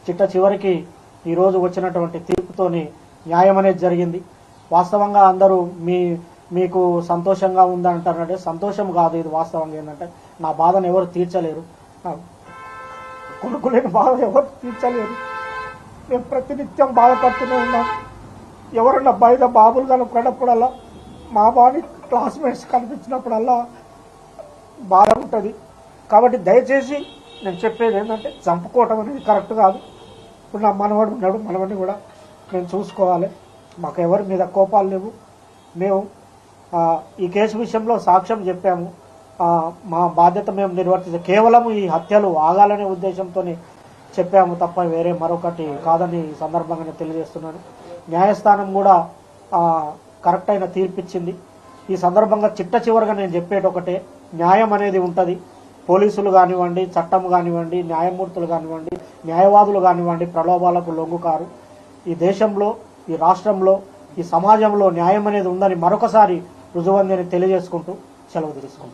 చిట్ట చివరికి ఈరోజు వచ్చినటువంటి తీర్పుతోని న్యాయం అనేది జరిగింది. వాస్తవంగా అందరూ మీకు సంతోషంగా ఉందంటారంటే సంతోషం కాదు, ఇది వాస్తవంగా ఏంటంటే నా బాధను ఎవరు తీర్చలేరు, కొడుకు లేని బాధ ఎవరు తీర్చలేరు. మేము ప్రతినిత్యం బాధపడుతూనే ఉన్నాం. ఎవరన్నా బయట బాబులు కనుక్కున్నప్పుడల్లా మా బాని క్లాస్మేట్స్ కనిపించినప్పుడల్లా బాధ ఉంటుంది. కాబట్టి దయచేసి నేను చెప్పేది ఏంటంటే చంపుకోవటం అనేది కరెక్ట్ కాదు. ఇప్పుడు నా మనవడు ఉన్నాడు, మనవడిని కూడా మేము చూసుకోవాలి. మాకు ఎవరి మీద కోపాలు లేవు. మేము ఈ కేసు విషయంలో సాక్ష్యం చెప్పాము. మా బాధ్యత మేము నిర్వర్తించాం. కేవలం ఈ హత్యలు ఆగాలనే ఉద్దేశంతో చెప్పాము తప్ప వేరే మరొకటి కాదని ఈ సందర్భంగానే తెలియజేస్తున్నాను. న్యాయస్థానం కూడా కరెక్ట్ అయిన తీర్పిచ్చింది. ఈ సందర్భంగా చిట్ట చివరిగా నేను చెప్పేది ఒకటే, న్యాయం అనేది ఉంటుంది. పోలీసులు కానివ్వండి, చట్టం కానివ్వండి, న్యాయమూర్తులు కానివ్వండి, న్యాయవాదులు కానివ్వండి ప్రలోభాలకు లొంగుకారు. ఈ దేశంలో, ఈ రాష్ట్రంలో, ఈ సమాజంలో న్యాయం అనేది ఉందని మరొకసారి రుజువందని తెలియజేసుకుంటూ సెలవు తీసుకుంటాం.